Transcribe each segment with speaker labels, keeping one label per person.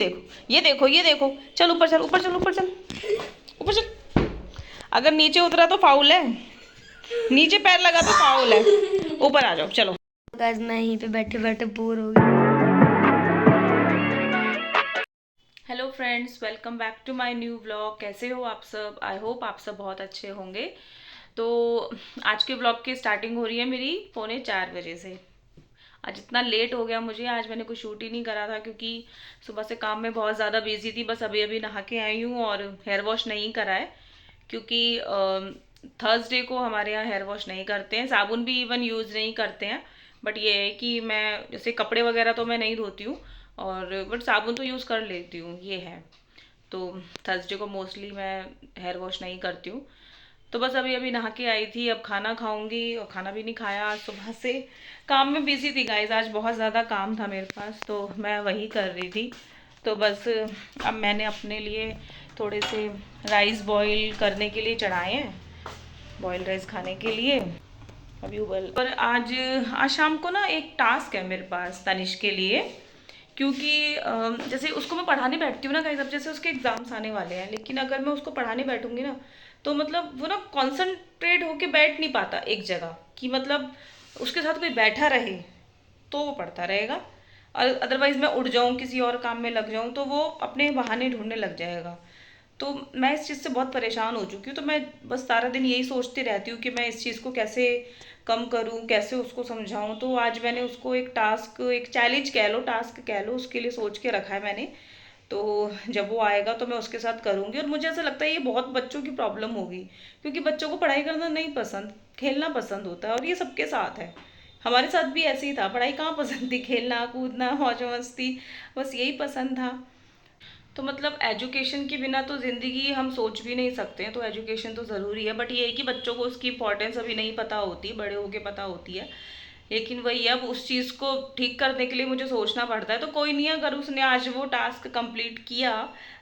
Speaker 1: देखो ये देखो ये देखो, चल ऊपर चल ऊपर चल ऊपर चल ऊपर चल। अगर नीचे उतरा तो फाउल है, नीचे पैर लगा तो फाउल है। ऊपर आ जाओ चलो।
Speaker 2: गाइस मैं यहीं पे बैठे बैठे बोर हो गई।
Speaker 1: Hello friends, welcome back to my new vlog. कैसे हो आप सब? आई होप आप सब बहुत अच्छे होंगे। तो आज के व्लॉग की स्टार्टिंग हो रही है मेरी 3:45 से। आज इतना लेट हो गया मुझे, आज मैंने कुछ शूट ही नहीं करा था क्योंकि सुबह से काम में बहुत ज़्यादा बिजी थी। बस अभी अभी नहा के आई हूँ और हेयर वॉश नहीं करा है क्योंकि थर्सडे को हमारे यहाँ हेयर वॉश नहीं करते हैं, साबुन भी इवन यूज़ नहीं करते हैं। बट ये है कि मैं जैसे कपड़े वगैरह तो मैं नहीं धोती हूँ और बट साबुन तो यूज़ कर लेती हूँ, ये है। तो थर्सडे को मोस्टली मैं हेयर वॉश नहीं करती हूँ। तो बस अभी अभी नहा के आई थी, अब खाना खाऊंगी और खाना भी नहीं खाया। आज सुबह से काम में बिजी थी गाइज, आज बहुत ज़्यादा काम था मेरे पास तो मैं वही कर रही थी। तो बस अब मैंने अपने लिए थोड़े से राइस बॉईल करने के लिए चढ़ाए हैं, बॉयल राइस खाने के लिए अभी उबल। पर आज आज शाम को ना एक टास्क है मेरे पास तनिष के लिए, क्योंकि जैसे उसको मैं पढ़ाने बैठती हूँ ना गाइस, अब जैसे उसके एग्जाम्स आने वाले हैं, लेकिन अगर मैं उसको पढ़ाने बैठूंगी ना तो मतलब वो ना कॉन्सेंट्रेट होके बैठ नहीं पाता एक जगह, कि मतलब उसके साथ कोई बैठा रहे तो वो पढ़ता रहेगा, और अदरवाइज मैं उठ जाऊँ किसी और काम में लग जाऊँ तो वो अपने बहाने ढूंढने लग जाएगा। तो मैं इस चीज़ से बहुत परेशान हो चुकी हूँ। तो मैं बस सारा दिन यही सोचती रहती हूँ कि मैं इस चीज़ को कैसे कम करूँ, कैसे उसको समझाऊँ। तो आज मैंने उसको एक टास्क, एक चैलेंज कह लो, टास्क कह लो, उसके लिए सोच के रखा है मैंने। तो जब वो आएगा तो मैं उसके साथ करूँगी। और मुझे ऐसा लगता है ये बहुत बच्चों की प्रॉब्लम होगी, क्योंकि बच्चों को पढ़ाई करना नहीं पसंद, खेलना पसंद होता है। और ये सबके साथ है, हमारे साथ भी ऐसे ही था, पढ़ाई कहाँ पसंद थी, खेलना कूदना मौज मस्ती, बस यही पसंद था। तो मतलब एजुकेशन के बिना तो ज़िंदगी हम सोच भी नहीं सकते हैं, तो एजुकेशन तो ज़रूरी है। बट ये है कि बच्चों को उसकी इंपॉर्टेंस अभी नहीं पता होती, बड़े होके पता होती है। लेकिन वही, अब उस चीज़ को ठीक करने के लिए मुझे सोचना पड़ता है। तो कोई नहीं, अगर उसने आज वो टास्क कंप्लीट किया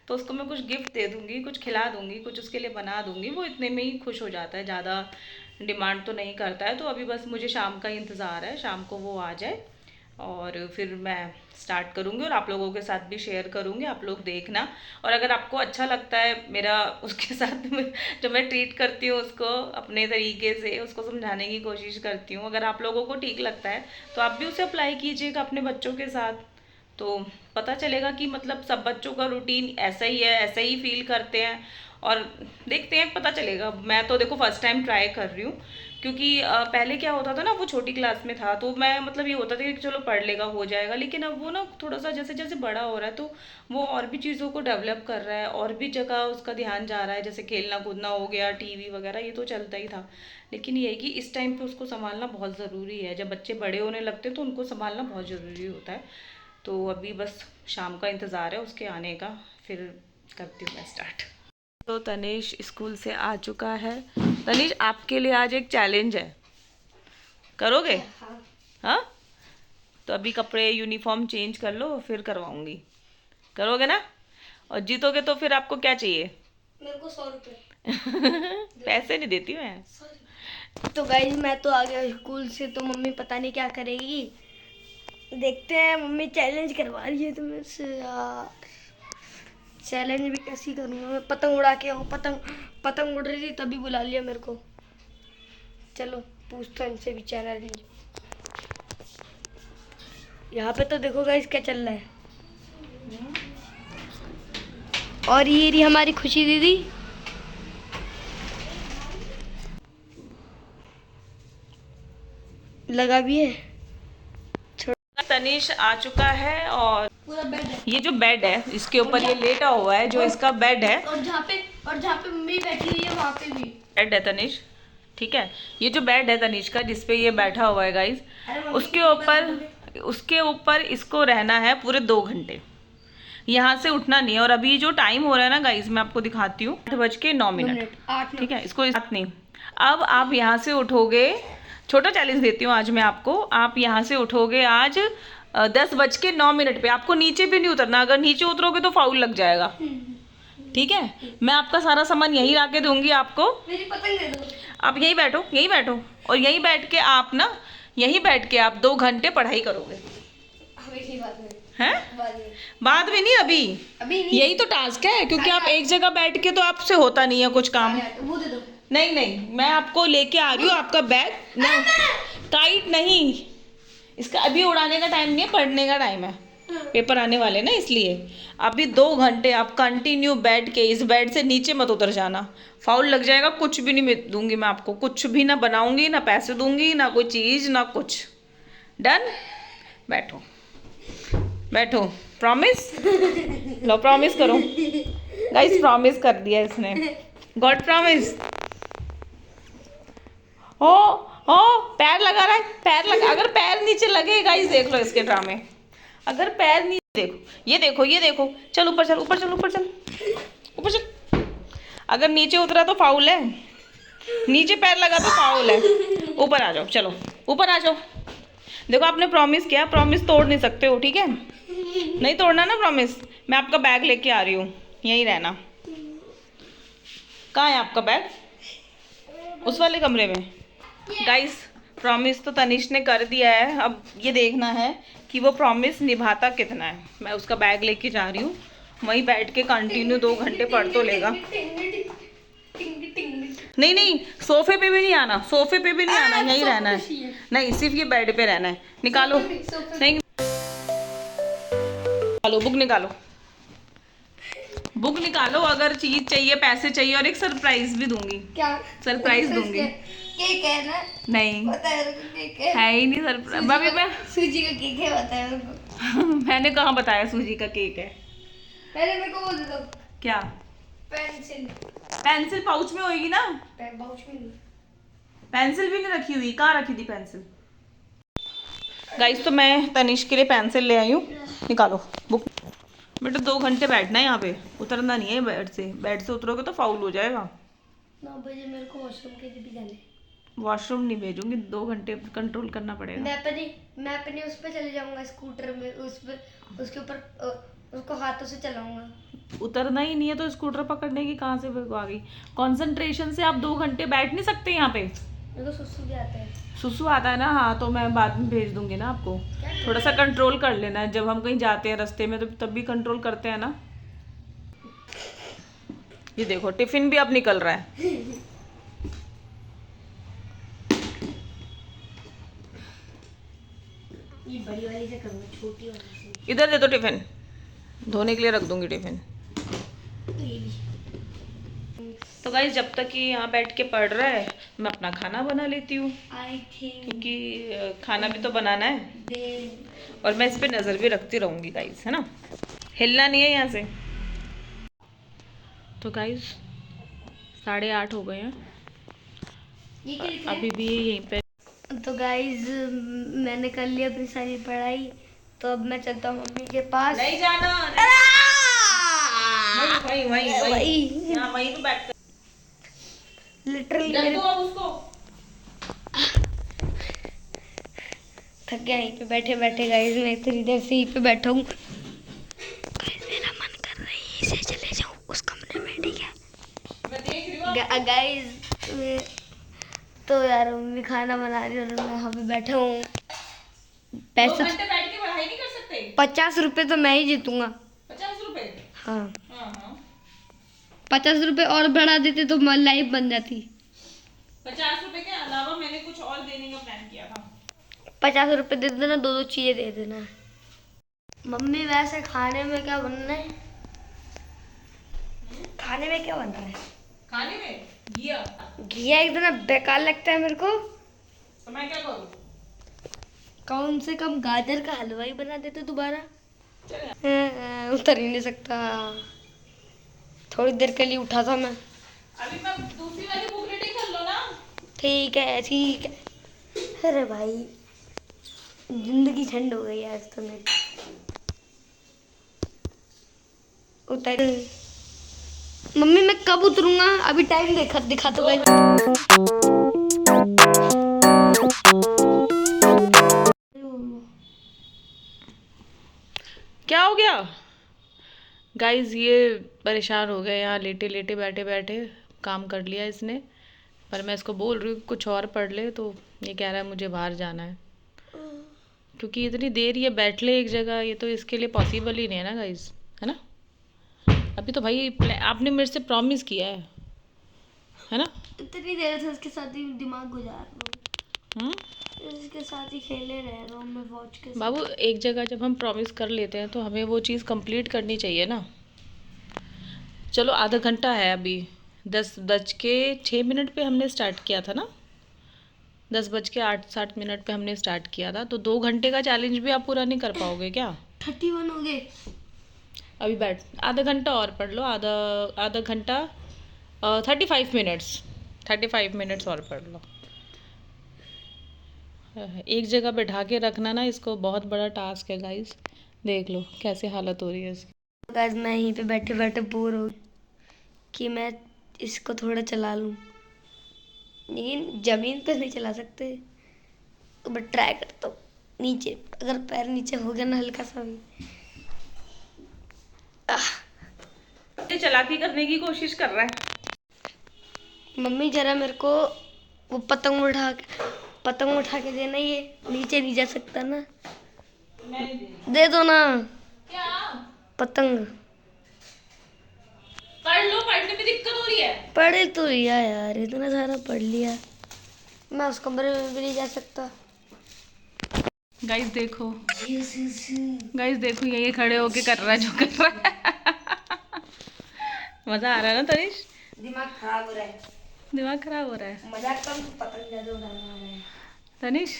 Speaker 1: तो उसको मैं कुछ गिफ्ट दे दूँगी, कुछ खिला दूँगी, कुछ उसके लिए बना दूँगी। वो इतने में ही खुश हो जाता है, ज़्यादा डिमांड तो नहीं करता है। तो अभी बस मुझे शाम का इंतज़ार है, शाम को वो आ जाए और फिर मैं स्टार्ट करूँगी और आप लोगों के साथ भी शेयर करूँगी, आप लोग देखना। और अगर आपको अच्छा लगता है मेरा उसके साथ में जो मैं ट्रीट करती हूँ उसको, अपने तरीके से उसको समझाने की कोशिश करती हूँ, अगर आप लोगों को ठीक लगता है तो आप भी उसे अप्लाई कीजिएगा अपने बच्चों के साथ। तो पता चलेगा कि मतलब सब बच्चों का रूटीन ऐसा ही है, ऐसा ही फील करते हैं। और देखते हैं, पता चलेगा। मैं तो देखो फर्स्ट टाइम ट्राई कर रही हूँ, क्योंकि पहले क्या होता था ना, वो छोटी क्लास में था तो मैं मतलब ये होता था कि चलो पढ़ लेगा, हो जाएगा। लेकिन अब वो ना थोड़ा सा जैसे जैसे बड़ा हो रहा है तो वो और भी चीज़ों को डेवलप कर रहा है, और भी जगह उसका ध्यान जा रहा है, जैसे खेलना कूदना हो गया, टीवी वगैरह ये तो चलता ही था। लेकिन ये है कि इस टाइम पे उसको संभालना बहुत ज़रूरी है। जब बच्चे बड़े होने लगते हैं तो उनको संभालना बहुत ज़रूरी होता है। तो अभी बस शाम का इंतज़ार है उसके आने का, फिर करती हूँ मैं स्टार्ट। तो तनिष स्कूल से आ चुका है। तनिष, आपके लिए आज एक चैलेंज है, करोगे? हाँ, तो अभी कपड़े यूनिफॉर्म चेंज कर लो, फिर करवाऊंगी, करोगे ना? और जीतोगे तो फिर आपको क्या चाहिए?
Speaker 2: मेरे को 100 रुपए।
Speaker 1: पैसे नहीं देती मैं।
Speaker 2: तो गाइस मैं तो आ गया स्कूल से, तो मम्मी पता नहीं क्या करेगी। देखते हैं, मम्मी चैलेंज करवा रही है तो मेरे से यार। चैलेंज भी कैसी करूँगा मैं, पतंग उड़ा के आऊँ। पतंग पतंग उड़ रही थी तभी बुला लिया मेरे को। चलो पूछता हूँ इनसे भी चैलेंज। यहाँ पे तो देखो गाइस क्या चल रहा है। और ये रही हमारी खुशी दीदी। लगा भी है।
Speaker 1: तनिष आ चुका है और
Speaker 2: पूरा बेड है।
Speaker 1: ये जो बेड है इसके ऊपर ये लेटा हुआ है, जो इसका बेड है,
Speaker 2: और जहाँ पे मम्मी बैठी हुई है वहाँ पे भी
Speaker 1: बेड है तनिष, ठीक है। ये जो बेड है तनिष का, जिसपे ये बैठा हुआ है गाइस, उसके ऊपर इसको रहना है पूरे 2 घंटे, यहाँ से उठना नहीं है। और अभी जो टाइम हो रहा है ना गाइस, मैं आपको दिखाती हूँ, 8:09, ठीक है। इसको साथ नहीं, अब आप यहाँ से उठोगे, छोटा चैलेंज देती हूँ आज मैं आपको। आप यहाँ से उठोगे आज 10:09 पे। आपको नीचे भी नहीं उतरना, अगर नीचे उतरोगे तो फाउल लग जाएगा, ठीक है। मैं आपका सारा सामान यहीं ला के दूंगी आपको,
Speaker 2: मेरी पतंग दे दो।
Speaker 1: आप यहीं बैठो, यहीं बैठो, और यहीं बैठ के आप 2 घंटे पढ़ाई करोगे,
Speaker 2: हमें की बात है।
Speaker 1: हैं?
Speaker 2: बाद में।
Speaker 1: बाद में नहीं, अभी
Speaker 2: अभी नहीं।
Speaker 1: यही तो टास्क है, क्योंकि आप एक जगह बैठ के तो आपसे होता नहीं है कुछ काम।
Speaker 2: वो दे दो।
Speaker 1: नहीं नहीं, मैं आपको लेके आ रही हूँ आपका बैग। नहीं, टाइट नहीं, इसका अभी उड़ाने का टाइम नहीं है, पढ़ने का टाइम है, पेपर आने वाले ना, इसलिए अभी 2 घंटे आप कंटिन्यू बैठ के, इस बेड से नीचे मत उतर जाना, फाउल लग जाएगा। कुछ भी नहीं दूंगी मैं आपको, कुछ भी ना बनाऊंगी, ना पैसे दूंगी, ना कोई चीज, ना कुछ। डन? बैठो बैठो, प्रॉमिस लो, प्रॉमिस करो गाइस, प्रॉमिस कर दिया इसने, गॉड प्रॉमिस। हो हो, पैर लगा रहा है, पैर लगा, अगर पैर नीचे लगे गाइस, देख लो इसके ड्रामे, अगर पैर नीचे, देखो ये देखो ये देखो, चल ऊपर चल, ऊपर चल, ऊपर चल, ऊपर चल, अगर नीचे उतरा तो फाउल है, नीचे पैर लगा तो फाउल है, ऊपर आ जाओ, चलो ऊपर आ जाओ। देखो आपने प्रॉमिस किया, प्रॉमिस तोड़ नहीं सकते हो, ठीक है? नहीं तोड़ना ना प्रॉमिस। मैं आपका बैग लेके आ रही हूँ, यहीं रहना। कहाँ है आपका बैग? उस वाले कमरे में। गाइस, प्रॉमिस तो तनिष ने कर दिया है, अब ये देखना है कि वो प्रॉमिस निभाता कितना है। मैं उसका बैग लेके जा रही हूँ, वहीं बैठ के कंटिन्यू 2 घंटे पढ़ तो लेगा। नहीं नहीं, सोफे पे भी नहीं आना, सोफे पे भी नहीं आना, यहीं रहना है। नहीं, सिर्फ ये बेड पे रहना है। निकालो, नहीं निकालो, बुक निकालो, बुक निकालो। अगर चीज चाहिए, पैसे चाहिए, और एक सरप्राइज भी दूंगी।
Speaker 2: क्या
Speaker 1: सरप्राइज दूंगी।
Speaker 2: केक है ना?
Speaker 1: नहीं,
Speaker 2: पता है मेरे को, केक
Speaker 1: है ही नहीं सरप्राइज। मैं
Speaker 2: सूजी का केक है, पता है मेरे को।
Speaker 1: मैंने कहाँ बताया सूजी का केक है?
Speaker 2: पहले मेरे को वो दे दो।
Speaker 1: क्या?
Speaker 2: पेंसिल।
Speaker 1: पेंसिल पाउच में होगी ना?
Speaker 2: पाउच में नहीं।
Speaker 1: पेंसिल भी नहीं रखी हुई, कहाँ रखी थी पेंसिल? गाइस, तो मैं तनिष के लिए पेंसिल ले आई हूँ, निकालो बुक। बेटा 2 घंटे बैठना है यहाँ पे, उतरना नहीं है बेड से, बेड से उतरोगे तो फाउल हो जाएगा।
Speaker 2: 9 बजे मेरे को वॉशरूम के लिए भी जाना है।
Speaker 1: वॉशरूम नहीं भेजूंगी, 2 घंटे कंट्रोल करना पड़ेगा।
Speaker 2: मैं अपने उस पे चले जाऊंगा, स्कूटर में, उस पे, उसके ऊपर उसको हाथों से चलाऊंगा।
Speaker 1: उतरना ही नहीं है तो स्कूटर पकड़ने की कहाँ से आ गई? कंसंट्रेशन से आप 2 घंटे बैठ नहीं सकते यहाँ पे।
Speaker 2: मेरे को सुसु भी आता है।
Speaker 1: सुसु आता है ना? हाँ, तो मैं बाद में भेज दूंगी ना आपको। थोड़ा सा कंट्रोल कर लेना है, जब हम कहीं जाते हैं रास्ते में तो तब भी कंट्रोल करते हैं ना। ये देखो, टिफिन भी अब निकल रहा है।
Speaker 2: ये बड़ी वाली से करूंगा, छोटी वाली से।
Speaker 1: इधर दे दो टिफिन, धोने के लिए रख दूंगी टिफिन। तो गाइस, जब तक ये यहाँ बैठ के पढ़ रहा है, मैं अपना खाना बना लेती हूँ, क्योंकि खाना भी तो बनाना है। और मैं इस पे नज़र भी रखती रहूँगी गाइस, है ना? हिलना नहीं है यहाँ से। तो गाइस 8:30 हो गए हैं, अभी भी यहीं पे।
Speaker 2: तो गाइज, मैंने कर लिया अपनी सारी पढ़ाई, तो अब मैं चलता हूँ मम्मी के पास।
Speaker 1: नहीं जाना, वहीं वहीं वहीं यहाँ वहीं पे बैठ कर
Speaker 2: लिटरली
Speaker 1: रख
Speaker 2: मेरे
Speaker 1: दो अब उसको।
Speaker 2: थक गया यहीं पे बैठे बैठे। गाइज, मैं इतनी देर से यहीं पे बैठा हूँ। मेरा मन कर रहा है यहीं से चले जाऊँ उस कमरे में, ठीक है?
Speaker 1: मैं देख रही हूँ।
Speaker 2: गाइज, तो यार मम्मी खाना बना रही है और मैं यहाँ पे बैठा हूँ।
Speaker 1: 2
Speaker 2: पैसे
Speaker 1: घंटे बैठ के पढ़ाई नहीं कर सकते?
Speaker 2: 50 रुपए तो मैं ही जीतूंगा।
Speaker 1: 50 रुपए?
Speaker 2: हाँ,
Speaker 1: हाँ हाँ,
Speaker 2: 50 रुपए और बढ़ा देते तो लाइफ बन जाती।
Speaker 1: 50 रुपए के अलावा मैंने कुछ और देने का प्लान किया था।
Speaker 2: 50 रुपए दे देना, 2-2 चीजें दे देना। मम्मी, वैसे खाने में क्या बनना है? खाने में क्या बन रहा है?
Speaker 1: खाने में घिया।
Speaker 2: घिया इतना बेकार लगता है मेरे को।
Speaker 1: तो मैं क्या करूँ?
Speaker 2: कम से कम गाजर का हलवा ही बना देते दोबारा।
Speaker 1: चले,
Speaker 2: उतर ही नहीं सकता। थोड़ी देर के लिए उठा था मैं।
Speaker 1: अभी मैं दूसरी वाली बुक रेडी कर लो ना।
Speaker 2: ठीक है, ठीक है। अरे भाई, जिंदगी ठंड हो गई आज तो मेरी। उतर। मम्मी, मैं कब उतरूंगा? अभी टाइम दिखा तो गई।
Speaker 1: क्या हो गया गाइज? ये परेशान हो गए, यहाँ लेटे लेटे बैठे बैठे काम कर लिया इसने। पर मैं इसको बोल रही हूँ कुछ और पढ़ ले, तो ये कह रहा है मुझे बाहर जाना है। क्योंकि इतनी देर ये बैठ ले एक जगह, ये तो इसके लिए पॉसिबल ही नहीं है ना गाइस, है ना। अभी तो भाई आपने मेरे से प्रॉमिस किया है ना।
Speaker 2: इतनी देर से उसके साथ ही दिमाग गुजार रहा हूँ,
Speaker 1: हम्म।
Speaker 2: उसके साथ ही खेले रह रहा हूँ मैं वॉच के साथ।
Speaker 1: बाबू एक जगह जब हम प्रॉमिस कर लेते हैं तो हमें वो चीज़ कंप्लीट करनी चाहिए ना। चलो आधा घंटा है अभी, 10:06 पे हमने स्टार्ट किया था ना, 10:08-7 पे हमने स्टार्ट किया था, तो 2 घंटे का चैलेंज भी आप पूरा नहीं कर पाओगे क्या।
Speaker 2: 31 हो गए।
Speaker 1: अभी बैठ, आधा घंटा और पढ़ लो, आधा आधा घंटा 35 मिनट्स, 35 मिनट्स और पढ़ लो। एक जगह बैठा के रखना ना इसको बहुत बड़ा टास्क है गाइस। देख लो कैसे हालत हो रही है इसकी।
Speaker 2: गाइस मैं यहीं पे बैठे बैठे बोर हो गई कि मैं इसको थोड़ा चला लूं, लेकिन जमीन पे नहीं चला सकते, तो मैं ट्राई करता हूँ नीचे, अगर पैर नीचे हो गया ना हल्का सा भी।
Speaker 1: चालाकी करने की कोशिश कर रहा है।
Speaker 2: मम्मी जरा मेरे को वो पतंग उठा के देना, ये नीचे नहीं जा सकता ना, दे दो ना
Speaker 1: क्या
Speaker 2: पतंग।
Speaker 1: पढ़ लो, पढ़ने में दिक्कत हो रही है।
Speaker 2: पढ़ तो लिया यार, इतना सारा पढ़ लिया, मैं उस कमरे में भी नहीं जा सकता।
Speaker 1: गाइस देखो, गाइस देखो ये खड़े होके कर रहा है जो कर रहा है। मजा आ रहा है ना तनिष?
Speaker 2: दिमाग खराब हो रहा है,
Speaker 1: दिमाग खराब हो रहा है
Speaker 2: मजाक कम, पतंग ज्यादा उड़ाना आ रहा है
Speaker 1: तनिष।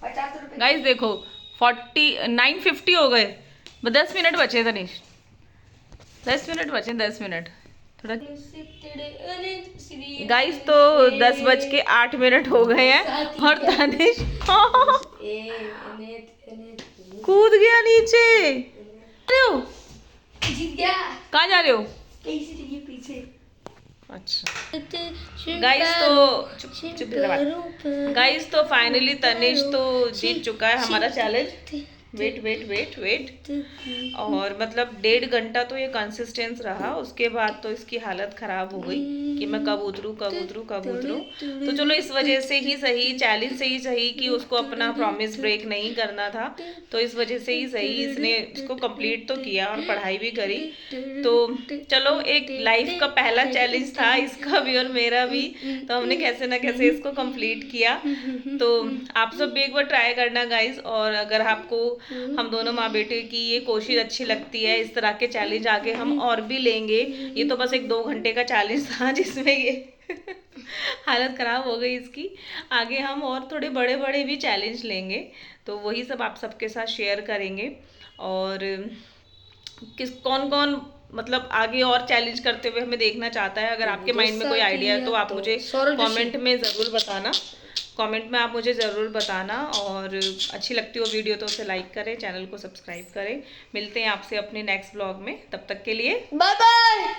Speaker 2: 50 रुपए।
Speaker 1: गाइस देखो 9:50 हो गए, 10 मिनट बचे तनिष, 10 मिनट बचे, 10 मिनट थोड़ा। गाइस तो 10:08 हो गए हैं और तनिष कूद गया नीचे। अरे हो
Speaker 2: जीत गया।
Speaker 1: कहाँ जा रहे हो?
Speaker 2: पीछे।
Speaker 1: अच्छा गाइस तो चुप गाइस तो फाइनली तनिष तो जीत चुका है हमारा challenge. Wait wait wait wait, और मतलब 1.5 घंटा तो ये कंसिस्टेंस रहा, उसके बाद तो इसकी हालत ख़राब हो गई कि मैं कब उतरूँ कब उतरूँ कब उतरूँ। तो चलो इस वजह से ही सही, चैलेंज से ही सही कि उसको अपना प्रॉमिस ब्रेक नहीं करना था, तो इस वजह से ही सही इसने इसको कंप्लीट तो किया और पढ़ाई भी करी। तो चलो एक लाइफ का पहला चैलेंज था इसका भी और मेरा भी, तो हमने कैसे ना कैसे इसको कंप्लीट किया। तो आप सब भी एक बार ट्राई करना गाइज, और अगर आपको हम दोनों माँ बेटे की ये कोशिश अच्छी लगती है, इस तरह के चैलेंज आगे हम और भी लेंगे। ये तो बस एक 2 घंटे का चैलेंज था जिसमें ये हालत ख़राब हो गई इसकी। आगे हम और थोड़े बड़े बड़े भी चैलेंज लेंगे, तो वही सब आप सबके साथ शेयर करेंगे। और कौन कौन मतलब आगे और चैलेंज करते हुए हमें देखना चाहता है, अगर आपके माइंड में कोई आइडिया है तो आप मुझे कमेंट में ज़रूर बताना, कमेंट में आप मुझे ज़रूर बताना। और अच्छी लगती हो वीडियो तो उसे लाइक करें, चैनल को सब्सक्राइब करें। मिलते हैं आपसे अपने नेक्स्ट ब्लॉग में, तब तक के लिए
Speaker 2: बाय बाय।